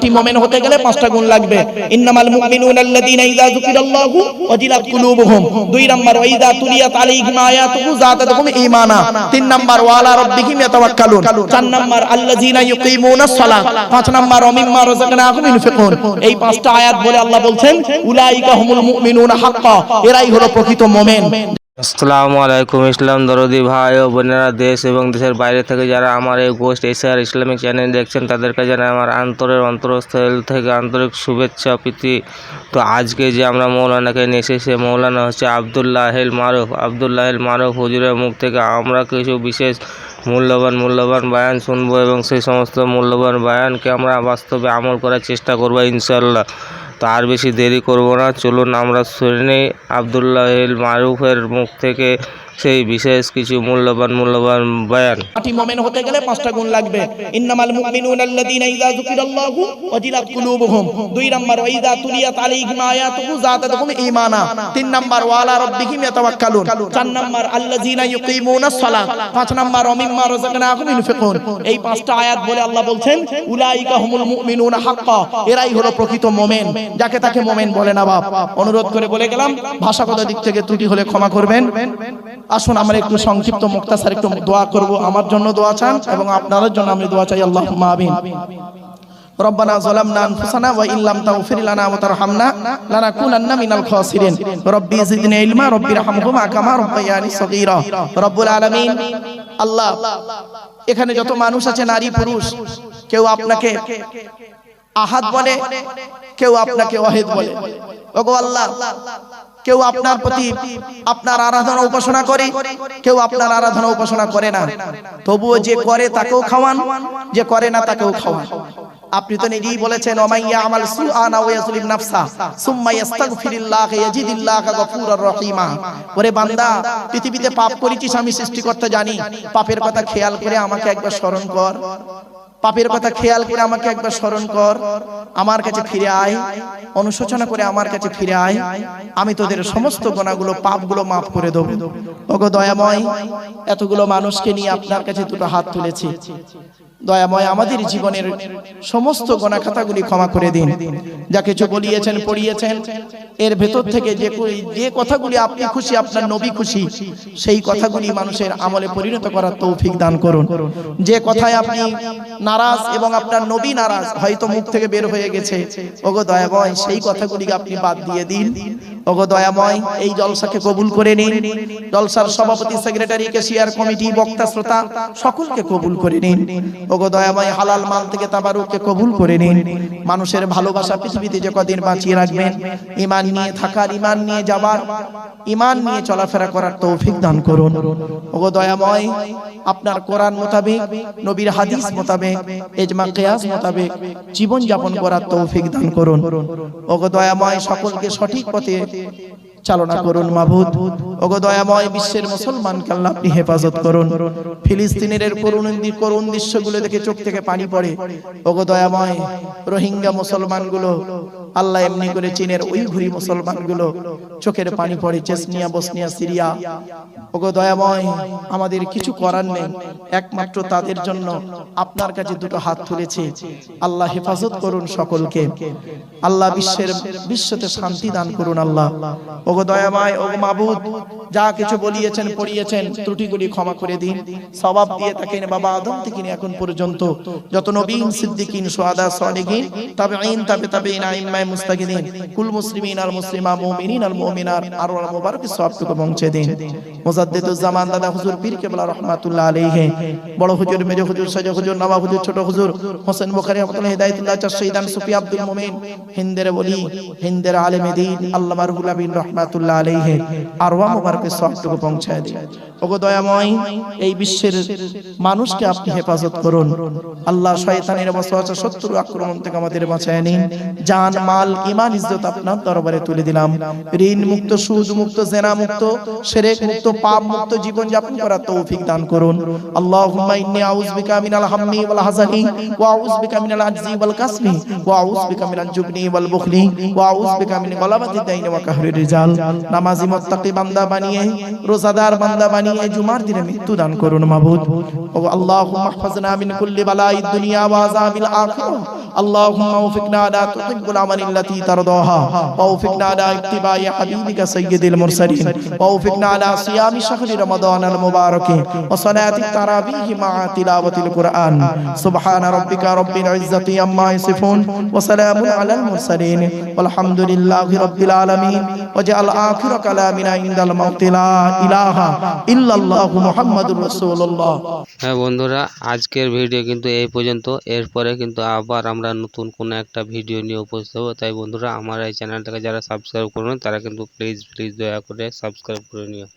খাঁটি মুমিন হতে গেলে 5টা গুণ লাগবে। ইন্নামাল মুমিনুনা আল্লাযীনা ইযা যুকিরাল্লাহু ওয়াজিলাত কুলুবুহুম। 2 নাম্বার ওয়া ইযা তুলিয়াত আলাইহিম আয়াতুহু যাদাতুহুম ঈমানা। 3 নাম্বার ওয়া আলা রাব্বিহিম ইয়াতাওয়াক্কালুন। 4 নাম্বার আল্লাযীনা ইউকিমুনাস সালাহ। 5 নাম্বার ওয়া মিম্মা রাযাকনাহুম ইউনফিকুন। এই 5টা আয়াত বলে আল্লাহ বলছেন উলাইকা হুমুল মুমিনুনা হাক্কা, এরাই হলো প্রকৃত মুমিন। আসসালামু আলাইকুম ইসলাম দরদি ভাই ও বোনেরা, দেশ এবং দেশের বাইরে থেকে যারা আমার এই গোস্ট এশিয়ার ইসলামিক চ্যানেল দেখছেন তাদেরকে জানাই আমার অন্তরস্থল থেকে আন্তরিক শুভেচ্ছা প্রীতি। তো আজকে যে আমরা মৌলানাকে নিয়ে এসেছি, মৌলানা হচ্ছে আব্দুল্লাহিল মারুফ হুজুরের মুখ থেকে আমরা কিছু বিশেষ মূল্যবান বয়ান শুনবো এবং সেই সমস্ত মূল্যবান বয়ানকে আমরা বাস্তবে আমল করার চেষ্টা করবো ইনশাআল্লাহ। তো আর বেশি দেরি করব না, চলুন আমরা শুনে নিই আব্দুল্লাহিল মারুফের মুখ থেকে সেই বিশেষ কিছু মূল্যবান বয়ান। খাঁটি মুমিন হতে গেলে 5টা গুণ লাগবে। ইন্নামাল মুমিনুনা আল্লাযীনা ইযা যুকিরাল্লাহু ওয়াজিলাত কুলুবুহুম। 2 নাম্বার ওয়া ইযা তুলিয়াত আলাইহিম আয়াতুহু যাদাতুহুম ঈমানা। 3 নাম্বার ওয়া আলা রাব্বিহিম ইয়াতাওয়াক্কালুন। 4 নাম্বার আল্লাযীনা ইউকিমুনাস সালাহ। 5 নাম্বার ওয়া মিম্মা রাযাকনাহুম ইউনফিকুন। এই 5টা আয়াত বলে আল্লাহ বলছেন উলাইকা হুমুল মুমিনুনা হাক্কা, এরাই হলো প্রকৃত মুমিন। যাকে তাকে মুমিন বলে না বাপ। অনুরোধ করে বলে গেলাম, ভাষাগত দিক থেকে ত্রুটি হলে ক্ষমা করবেন। আসুন আমরা একটু সংক্ষিপ্ত মুক্তাসার একটু দোয়া করব। আমার জন্য দোয়া চান এবং আপনাদের জন্য আমি দোয়া চাই। আল্লাহুম্মা আমিন। রব্বানা যালামনা আনফুসানা ওয়া ইন লাম তাগফির লানা ওয়া তারহামনা লানাকুনান্না মিনাল খাসিরিন। রব্বি জিদনি ইলমা রব্বিরহামহুমা কামা রাব্বায়ানি সগীরা। রব্বুল আলামিন, আল্লাহ, এখানে যত মানুষ আছে নারী পুরুষ, কেউ আপনাকে আহাদ বলে, কেউ আপনাকে ওয়াহিদ বলে। ওগো আল্লাহ, কেউ আপনার প্রতি আপনার আরাধনা উপাসনা করে, কেউ আপনার আরাধনা উপাসনা করে না। তবুও যে করে তাকেও খাওয়ান, যে করে না তাকেও খাওয়ান। আপনি তো নিজেই বলেছেন ওমাইয়া আমাল সুআনা ওয়া ইয়াজলিম নাফসা সুম্মা ইস্তাগফিরিল্লাহ ইয়াজিদিল্লাহ গফুরুর রহিমা। ওরে বান্দা, পৃথিবীতে পাপ করেছিস, আমি সৃষ্টিকর্তা জানি। পাপের কথা খেয়াল করে আমাকে একবার স্মরণ কর, পাপের কথা খেয়াল করে আমাকে একবার স্মরণ কর। আমার কাছে ফিরে আয়, অনুশোচনা করে আমার কাছে ফিরে আয়। আমি তোদের সমস্ত গুনাহগুলো পাপগুলো মাফ করে দেব। ওগো দয়াময়, এতগুলো মানুষকে নিয়ে আপনার কাছে দুটো হাত তুলেছি। দয়াময়, আমাদের জীবনের সমস্ত গুনাহ খাতাগুলি ক্ষমা করে দিন। যা কিছু বলিয়েছেন পড়িয়েছেন, এর ভেতর থেকে যে কথাগুলি আপনি খুশি, আপনার নবী খুশি, সেই কথাগুলি মানুষের আমলে পরিণত করার তৌফিক দান করুন। যে কথায় আপনি নারাজ এবং আপনার নবী নারাজ, হয়তো মুখ থেকে বের হয়ে গেছে, ওগো দয়াময়, সেই কথাগুলিকে আপনি বাদ দিয়ে দিন। ওগো দয়াময়, এই জলসাকে কবুল করে নিন। জলসার সভাপতি, সেক্রেটারি, কেশিয়ার কমিটি, বক্তা, শ্রোতা সকলকে কবুল করে নিন। ওগো দয়াময়, হালাল মাল থেকে তাবারুককে কবুল করে নিন। মানুষের ভালোবাসা পৃথিবীতে যে কদিন বাঁচিয়ে রাখবেন, ঈমান নিয়ে থাকার, ঈমান নিয়ে যাবার, ঈমান নিয়ে চলাফেরা করার তৌফিক দান করুন। ওগো দয়াময়, আপনার কোরআন মোতাবেক, নবীর হাদিস মোতাবেক, ইজমা কিয়াস মোতাবেক জীবন যাপন করার তৌফিক দান করুন। ওগো দয়াময়, সকলকে সঠিক পথে চালনা করুন মাবুদ। ওগো দয়াময়, বিশ্বের মুসলমানকে আল্লাহ আপনি হেফাজত করুন। ফিলিস্তিনের করুণ দৃশ্যগুলো দেখে চোখ থেকে পানি পড়ে। ওগো দয়াময়, রোহিঙ্গা মুসলমানগুলো, আল্লাহ এমনি করে চীনের উইঘুরি মুসলমানগুলো চোখের পানি পড়ে, চেচনিয়া, বসনিয়া, সিরিয়া। ওগো দয়াময়, আমাদের কিছু করার নেই, একমাত্র তাদের জন্য আপনার কাছে দুটো হাত তুলেছি। আল্লাহ হেফাজত করুন সকলকে। আল্লাহ বিশ্বতে শান্তি দান করুন। আল্লাহ, ওগো দয়াময়, ওগো মাবুদ, যা কিছু বলিয়েছেন পড়িয়েছেন ত্রুটিগুলি ক্ষমা করে দিন। সওয়াব দিয়ে থাকেন বাবা আদম থেকে এখন পর্যন্ত যত নবীন, সিদ্দিকিন, শুহাদা, সালিহিন, তাবেঈন, তাবেঈন, আইম্মায়ে মুস্তাকিদিন, কুল মুসলিমিন আল মুসলিমা, মুমিনিন আল মুমিনাত আরওয়াহ মুবারক সওয়াবটুকু পৌঁছে দিন। মুজাদ্দিদুজ জামান দাদা হুজুর পীর কেবলা রাহমাতুল্লাহ আলাইহি, বড় হুজুর, মেজো হুজুর, সাজা হুজুর, নওয়াব হুজুর, ছোট হুজুর, হোসেন বুখারী রাহমাতুল্লাহ, হিদায়াতুল্লাহ চাচা, শহীদান সুফি আব্দুল মুমিন, হিন্দের ওলি, হিন্দের আলেম দ্বীন আল্লামা রুহুল আমিন রাহমাতুল্লাহ আলাইহি আরওয়াহ মুবারক সওয়াবটুকু পৌঁছে দিন। ওগো দয়াময়, এই বিশ্বের মানুষকে আপনি হেফাজত করুন। আল্লাহ, শয়তানের ওয়াসওয়াসা, শত্রু আক্রমণ থেকে আমাদের বাঁচায় নিন। জান, মাল ঈমান ইজ্জত আপনার দরবারে তুলে দিলাম। ঋণ মুক্ত, সুদ মুক্ত, জেনা মুক্ত, শিরক মুক্ত, পাপ মুক্ত জীবন যাপন করার তৌফিক দান করুন। আল্লাহুম্মা ইন্নী আউযু বিকা মিনাল হাম্মি ওয়াল হাযানি ওয়া আউযু বিকা মিনাল আজজি ওয়াল কাসমি ওয়া আউযু বিকা মিনাল জুবনি ওয়াল বুখলি ওয়া আউযু বিকা মিন গলাবাতি দাইনি ওয়া কাহরির রিজাল। নামাজি মুত্তাকি বান্দা বানিয়ে, রোজাদার বান্দা বানিয়ে জুমার দিনে মৃত্যু দান করুন মাবুদ। ও আল্লাহুম্মা ইহফাজনা মিন কুল্লি বালাইদ দুনিয়া ওয়া আযাবিল আখিরাহ। আল্লাহুম্মা ওয়াফিকনা আলা তুহিব্বুল আমালি আল্লাতী তারদাহা ওয়া ওয়াফিকনা আলা ইত্তিবা'i হাবিবিকা সাইয়্যিদিল মুরসালিন ওয়া ওয়াফিকনা আলা সিয়ামি শাহরি রমাদানিল মুবারাক ওয়া সালাতি তারাবিহ মা'a তিলাওয়াতিল কুরআন। সুবহানা রাব্বিকা রাব্বিল ইজ্জাতি আম্মা ইয়াসিফুন ওয়া সালামুন আলাল মুরসালিন ওয়ালহামদুলিল্লাহি রাব্বিল আলামিন। ওয়াজআল আখিরা কালামিনা ইনদাল মাউতি লা ইলাহা ইল্লাল্লাহু মুহাম্মাদুর রাসূলুল্লাহ। হ্যাঁ বন্ধুরা, আজকের ভিডিও কিন্তু এই পর্যন্ত। এরপরে কিন্তু আবার আমরা নতুন কোনো একটা ভিডিও নিয়ে উপস্থিত হবো। তাই বন্ধুরা, আমার এই চ্যানেলটাকে যারা সাবস্ক্রাইব করবেন তারা কিন্তু প্লিজ দয়া করে সাবস্ক্রাইব করে নিও।